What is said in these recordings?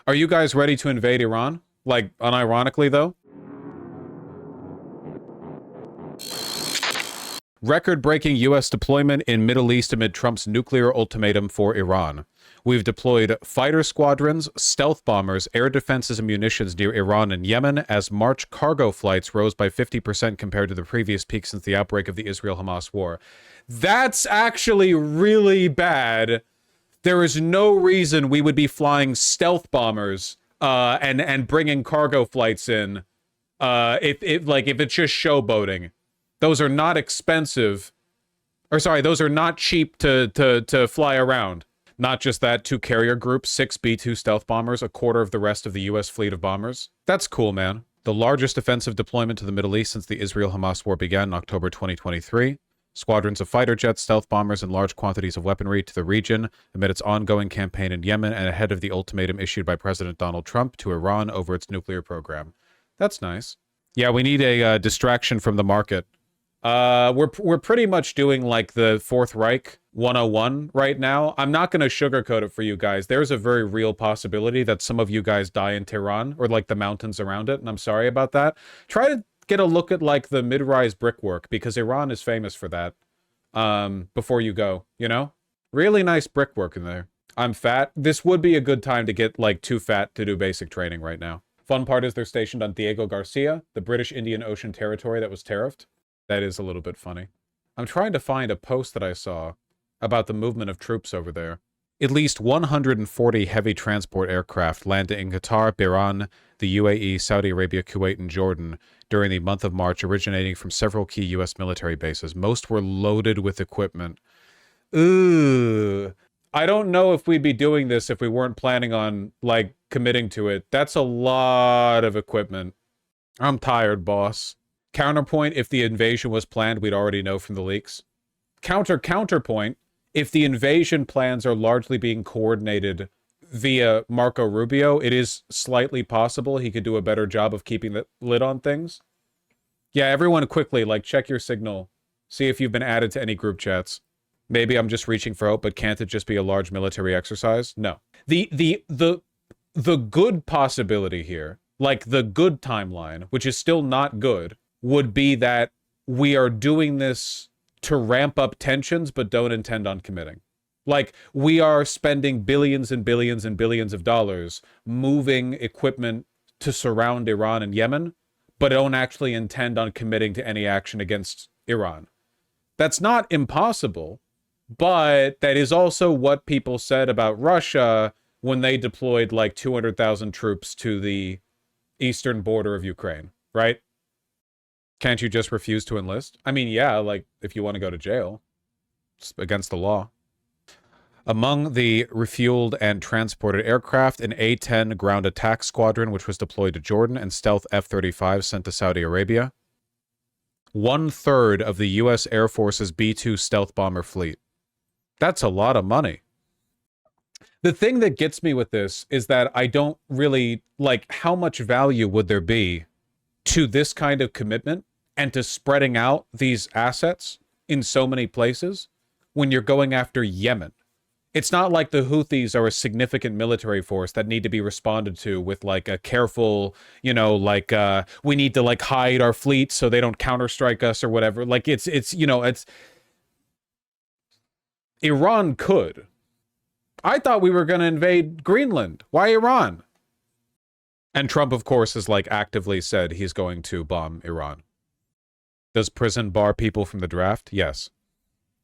Are you guys ready to invade Iran? Like, unironically, though? Record-breaking U.S. deployment in Middle East amid Trump's nuclear ultimatum for Iran. We've deployed fighter squadrons, stealth bombers, air defenses, and munitions near Iran and Yemen as March cargo flights rose by 50% compared to the previous peak since the outbreak of the Israel-Hamas war. That's actually really bad. There is no reason we would be flying stealth bombers and bringing cargo flights in if it's just showboating. Those are not expensive. Or sorry, those are not cheap to fly around. Not just that, 2 carrier groups, 6 B-2 stealth bombers, a quarter of the rest of the U.S. fleet of bombers. That's cool, man. The largest offensive deployment to the Middle East since the Israel-Hamas war began in October 2023. Squadrons of fighter jets, stealth bombers, and large quantities of weaponry to the region amid its ongoing campaign in Yemen and ahead of the ultimatum issued by President Donald Trump to Iran over its nuclear program. That's nice. Yeah, we need a distraction from the market. We're pretty much doing like the Fourth Reich 101 right now. I'm not going to sugarcoat it for you guys. There's a very real possibility that some of you guys die in Tehran or like the mountains around it, and I'm sorry about that. Try to get a look at like the mid-rise brickwork because Iran is famous for that. Before you go, you know? Really nice brickwork in there. I'm fat. This would be a good time to get like too fat to do basic training right now. Fun part is they're stationed on Diego Garcia, the British Indian Ocean territory that was tariffed. That is a little bit funny. I'm trying to find a post that I saw about the movement of troops over there. At least 140 heavy transport aircraft landed in Qatar, Bahrain, the UAE, Saudi Arabia, Kuwait, and Jordan during the month of March, originating from several key U.S. military bases. Most were loaded with equipment. Ooh. I don't know if we'd be doing this if we weren't planning on, like, committing to it. That's a lot of equipment. I'm tired, boss. Counterpoint, if the invasion was planned, we'd already know from the leaks. Counterpoint, if the invasion plans are largely being coordinated via Marco Rubio, it is slightly possible he could do a better job of keeping the lid on things. Yeah, everyone quickly, like, check your signal. See if you've been added to any group chats. Maybe I'm just reaching for hope, but can't it just be a large military exercise? No. The good possibility here, like the good timeline, which is still not good, would be that we are doing this to ramp up tensions, but don't intend on committing. Like, we are spending billions and billions and billions of dollars moving equipment to surround Iran and Yemen, but don't actually intend on committing to any action against Iran. That's not impossible, but that is also what people said about Russia when they deployed like 200,000 troops to the eastern border of Ukraine, right? Can't you just refuse to enlist? I mean, yeah, like, if you want to go to jail. It's against the law. Among the refueled and transported aircraft, an A-10 ground attack squadron, which was deployed to Jordan, and stealth F-35 sent to Saudi Arabia. 1/3 of the U.S. Air Force's B-2 stealth bomber fleet. That's a lot of money. The thing that gets me with this is that I don't really, like, how much value would there be to this kind of commitment and to spreading out these assets in so many places when you're going after Yemen? It's not like the Houthis are a significant military force that need to be responded to with like a careful, you know, like we need to like hide our fleet so they don't counterstrike us or whatever. Like it's you know, it's Iran could. I thought we were going to invade Greenland. Why Iran? And Trump, of course, has like actively said he's going to bomb Iran. Does prison bar people from the draft? Yes.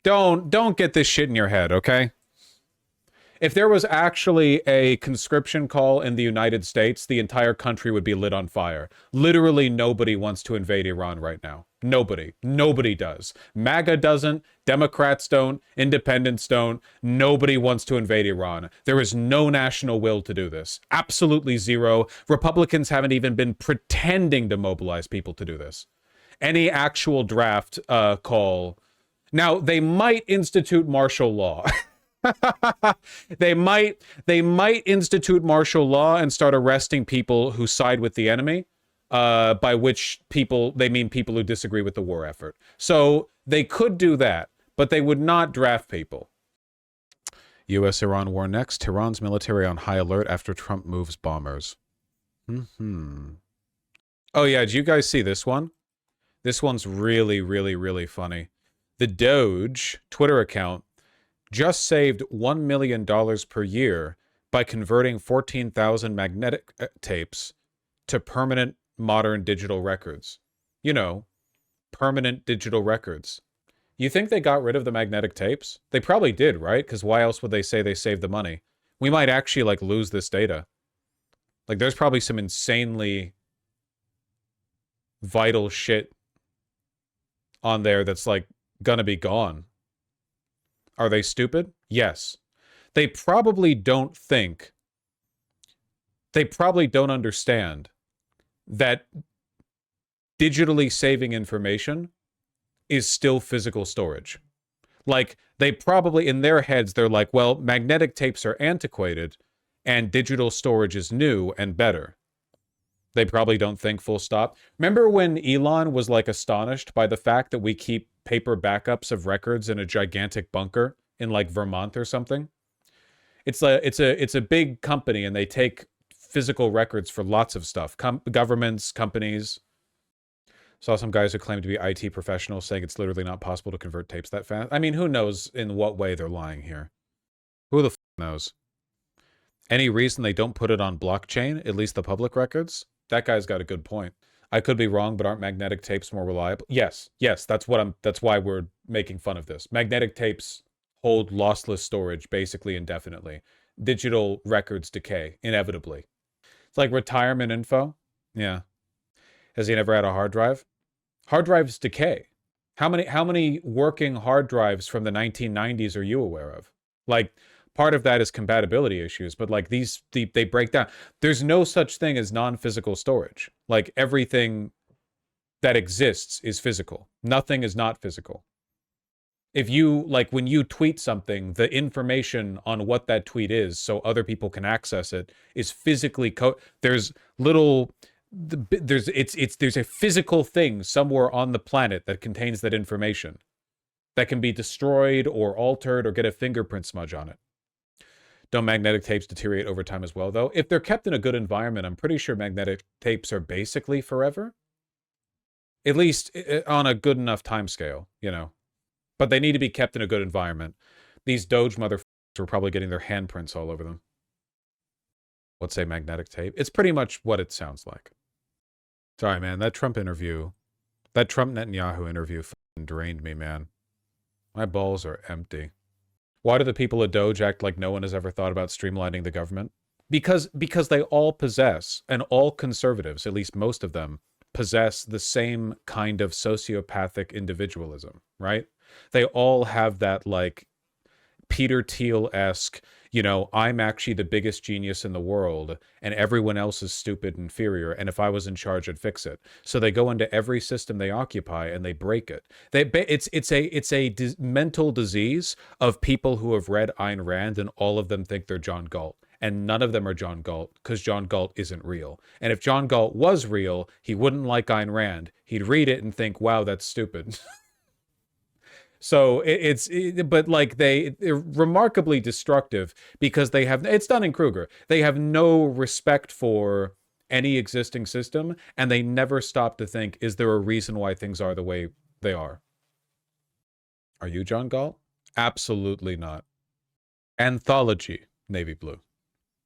Don't get this shit in your head, okay? If there was actually a conscription call in the United States, the entire country would be lit on fire. Literally nobody wants to invade Iran right now. Nobody. Nobody does. MAGA doesn't. Democrats don't. Independents don't. Nobody wants to invade Iran. There is no national will to do this. Absolutely zero. Republicans haven't even been pretending to mobilize people to do this. Any actual draft call. Now, they might institute martial law. They might institute martial law and start arresting people who side with the enemy, by which people they mean people who disagree with the war effort. So they could do that, but they would not draft people. U.S.-Iran war next. Tehran's military on high alert after Trump moves bombers. Oh, yeah. Did you guys see this one? This one's really, really, really funny. The Doge Twitter account just saved $1 million per year by converting 14,000 magnetic tapes to permanent modern digital records. You know, permanent digital records. You think they got rid of the magnetic tapes? They probably did, right? Because why else would they say they saved the money? We might actually, like, lose this data. Like, there's probably some insanely vital shit on there that's, like, gonna be gone. Are they stupid? Yes. They probably don't think, they probably don't understand that digitally saving information is still physical storage. Like, they probably, in their heads, they're like, well, magnetic tapes are antiquated and digital storage is new and better. They probably don't think full stop. Remember when Elon was, like, astonished by the fact that we keep paper backups of records in a gigantic bunker in, like, Vermont or something? It's a big company and they take physical records for lots of stuff. Governments, companies. Saw some guys who claim to be IT professionals saying it's literally not possible to convert tapes that fast. I mean, who knows in what way they're lying here? Who the f knows? Any reason they don't put it on blockchain, at least the public records? That guy's got a good point. I could be wrong, but aren't magnetic tapes more reliable? Yes, that's why we're making fun of this. Magnetic tapes hold lossless storage basically indefinitely. Digital records decay inevitably. It's like retirement info. Yeah. Has he never had a hard drive? Hard drives decay. How many working hard drives from the 1990s are you aware of? Like, part of that is compatibility issues, but like they break down. There's no such thing as non-physical storage. Like, everything that exists is physical. Nothing is not physical. If you, like, when you tweet something, the information on what that tweet is so other people can access it is physically there's a physical thing somewhere on the planet that contains that information that can be destroyed or altered or get a fingerprint smudge on it. Don't magnetic tapes deteriorate over time as well, though? If they're kept in a good environment, I'm pretty sure magnetic tapes are basically forever. At least on a good enough time scale, you know. But they need to be kept in a good environment. These Doge motherfuckers were probably getting their handprints all over them. What's a magnetic tape? It's pretty much what it sounds like. Sorry, man. That Trump Netanyahu interview fucking drained me, man. My balls are empty. Why do the people of Doge act like no one has ever thought about streamlining the government? Because they all possess, and all conservatives, at least most of them, possess the same kind of sociopathic individualism, right? They all have that, like, Peter Thiel-esque, you know, I'm actually the biggest genius in the world, and everyone else is stupid and inferior, and if I was in charge, I'd fix it. So they go into every system they occupy, and they break it. It's a mental disease of people who have read Ayn Rand, and all of them think they're John Galt. And none of them are John Galt, because John Galt isn't real. And if John Galt was real, he wouldn't like Ayn Rand. He'd read it and think, wow, that's stupid. So but like they're remarkably destructive because they have, it's Dunning-Kruger. They have no respect for any existing system, and they never stop to think, is there a reason why things are the way they are? Are you John Galt? Absolutely not. Anthology, navy blue.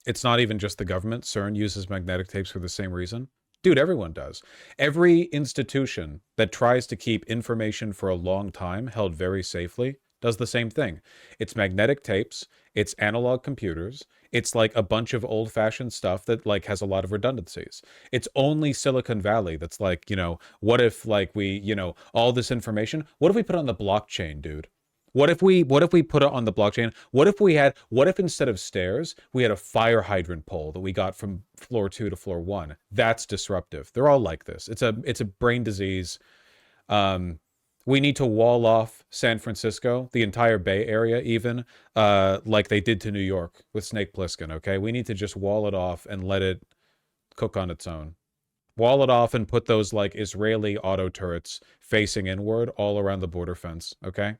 It's not even just the government. CERN uses magnetic tapes for the same reason. Dude, everyone does. Every institution that tries to keep information for a long time held very safely does the same thing. It's magnetic tapes, it's analog computers, it's like a bunch of old-fashioned stuff that, like, has a lot of redundancies. It's only Silicon Valley that's like, you know, what if, like, we, you know, all this information, what if we put it on the blockchain, dude? What if we put it on the blockchain? What if instead of stairs, we had a fire hydrant pole that we got from floor 2 to floor 1? That's disruptive. They're all like this. It's a brain disease. We need to wall off San Francisco, the entire Bay Area even, like they did to New York with Snake Plissken, okay? We need to just wall it off and let it cook on its own. Wall it off and put those, like, Israeli auto turrets facing inward all around the border fence, okay?